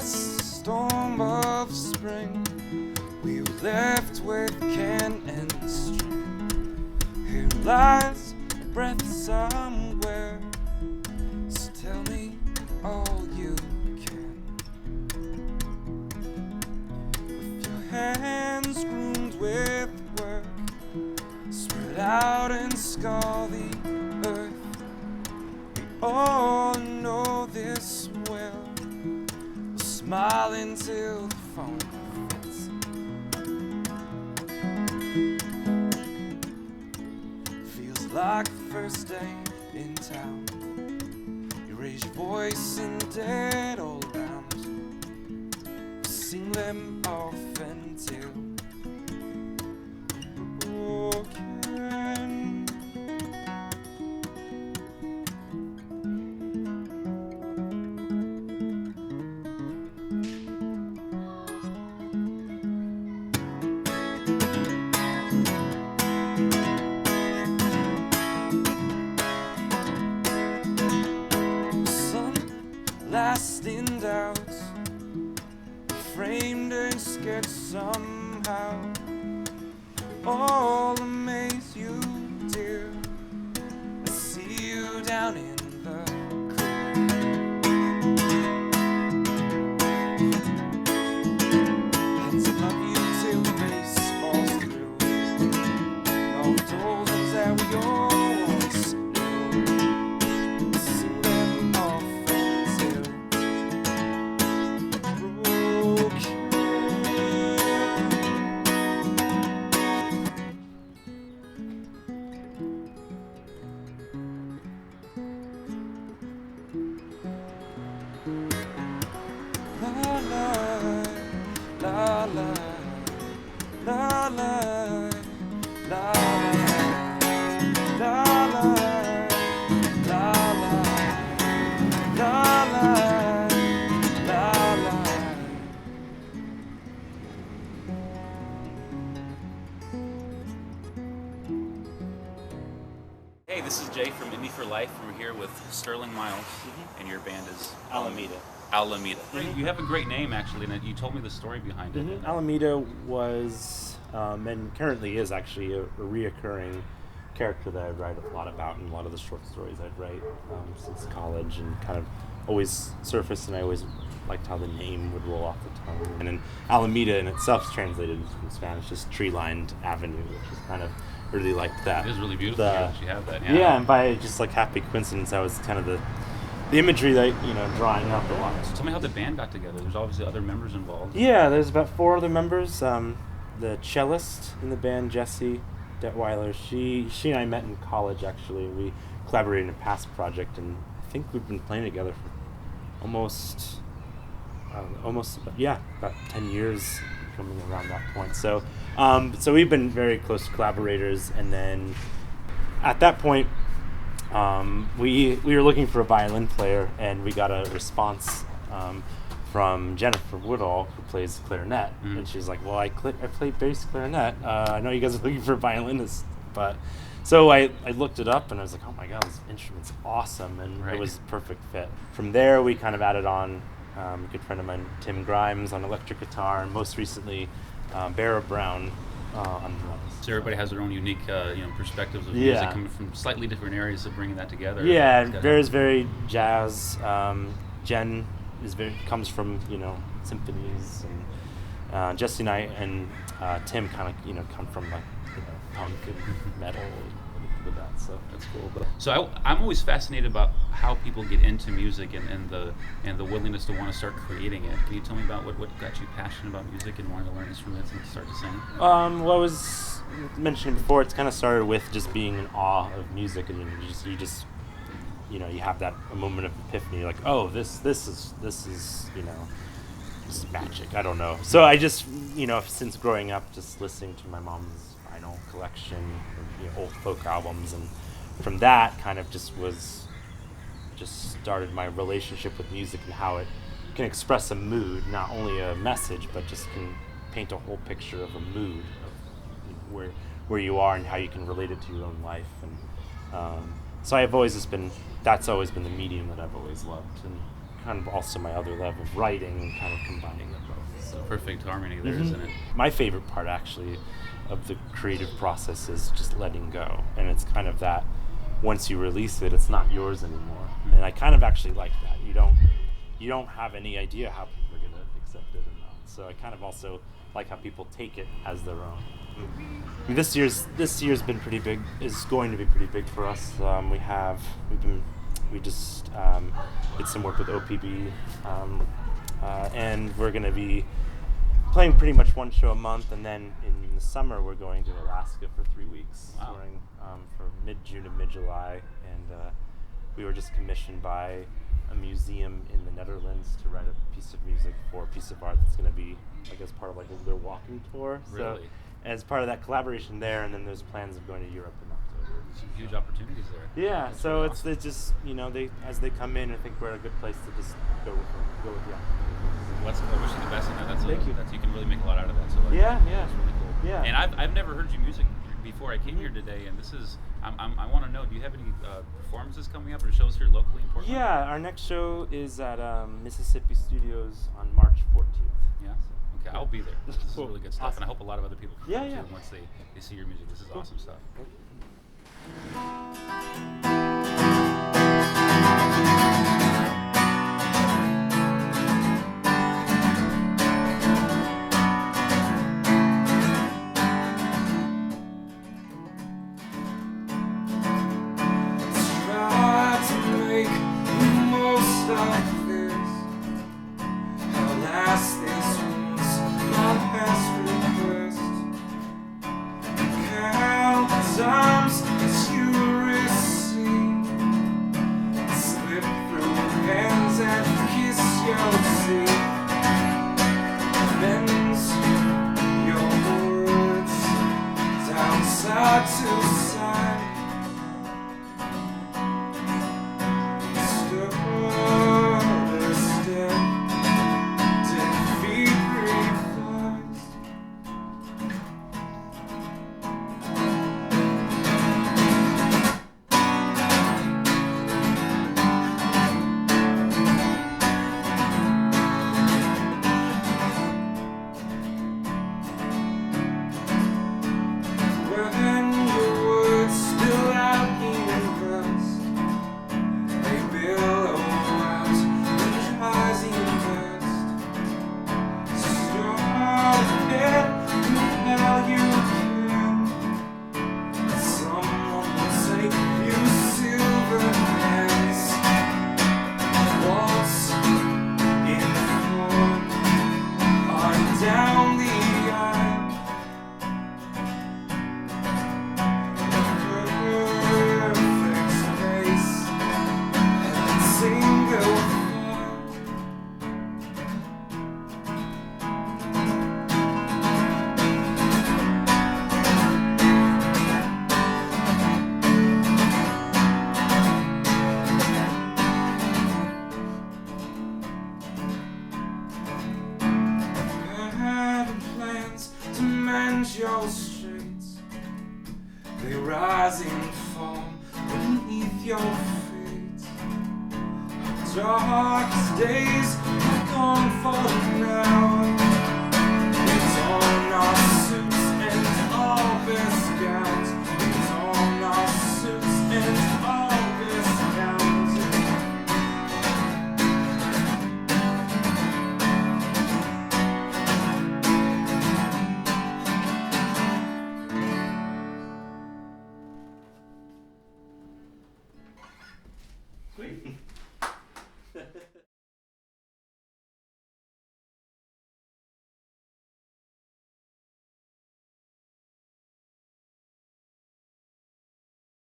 last storm of spring, we were left with can and string. Here lies a breath somewhere, so tell me all you can. With your hands groomed with work, spread out and scar the earth. We all know this well. We'll smile until the phone fits. Feels like the first day in town. You raise your voice and dead all around. We'll sing them off until broken. Last in doubt, framed and sketched somehow. All amaze you, dear. I see you down in the creek. And I love you till the race falls through. All the dolphins that we all once knew, sing them off until broken. La la, la la, la la, la la, la la, la la, la la. Hey, this is Jay from Indie for Life. We're here with Stirling Myles, and your band is Alameda. Alameda. You have a great name, actually, and you told me the story behind it. Alameda was, and currently is actually a reoccurring character that I write a lot about in a lot of the short stories I'd write since college, and kind of always surfaced, and I always liked how the name would roll off the tongue. And then Alameda in itself is translated from Spanish as tree-lined avenue, which is kind of really liked that. It is really beautiful that you have that. Yeah, and by just like happy coincidence, that was kind of the imagery that, drawing up a lot. So tell me how the band got together. There's obviously other members involved. Yeah, there's about 4 other members. The cellist in the band, Jessie Detweiler, she and I met in college, actually. We collaborated in a past project, and I think we've been playing together for almost about 10 years, coming around that point. So we've been very close collaborators, and then at that point, we were looking for a violin player, and we got a response from Jennifer Woodall, who plays clarinet, and she's like, "Well, I play bass clarinet. I know you guys are looking for a violinist, but." So I looked it up, and I was like, "Oh my God, this instrument's awesome!" And It was a perfect fit. From there, we kind of added on a good friend of mine, Tim Grimes, on electric guitar, and most recently, Barra Brown on drums. So everybody has their own unique, perspectives of music coming from slightly different areas of bringing that together. Yeah, Barra's very jazz. Jen comes from symphonies, and Jesse and I and Tim kind of come from like punk and metal with that, so that's cool. But So I'm always fascinated about how people get into music and the willingness to want to start creating it. Can you tell me about what got you passionate about music and wanting to learn instruments and start to sing? Well, I was mentioning before, it's kind of started with just being in awe of music, and you have that a moment of epiphany. You're like, oh, this is magic. I don't know. So I just since growing up, just listening to my mom's vinyl collection of old folk albums, and from that kind of just started my relationship with music and how it can express a mood, not only a message, but just can paint a whole picture of a mood of where you are and how you can relate it to your own life. And so I've always that's always been the medium that I've always loved and kind of also my other love of writing and kind of combining them both. So Perfect harmony there, isn't it? my favorite part actually of the creative process is just letting go, and it's kind of that once you release it, it's not yours anymore. And I kind of actually like that. You don't have any idea how people are going to accept it or not. So I kind of also like how people take it as their own. I mean, this year's been pretty big. Is going to be pretty big for us. We just did some work with OPB, and we're going to be playing pretty much one show a month. And then in the summer, we're going to Alaska for 3 weeks, Wow. touring for mid-June to mid-July. And we were just commissioned by a museum in the Netherlands to write a piece of music for a piece of art that's going to be, I guess, part of like their walking tour. Really? So, as part of that collaboration there, and then there's plans of going to Europe in October. Some huge opportunities there. Yeah, That's so really it's awesome. just they as they come in, I think we're at a good place to just go with the opportunities. I wish you the best in that. Thank you. You can really make a lot out of that. So Yeah. That's really cool. Yeah. And I've never heard your music before I came here today, and this is I want to know. Do you have any performances coming up or shows here locally in Portland? Yeah, our next show is at Mississippi Studios on March 14th. Yeah. Okay, I'll be there. This is Cool. really good stuff, and I hope a lot of other people come Yeah, too yeah. once they see your music. This is awesome stuff. Try to make the most of this. Alas, this was my best request. Count the times as you receive, slip through hands and kiss your seat. Bends your words down side to side. When your words spill out in rust, they billow out in rising dust. Start ahead and now you can. Someone will take you silver hands. Waltz in form on down the aisle. Perfect space and single file. Having plans to mend your straits. They rise and fall beneath your feet. Darkest days are gone for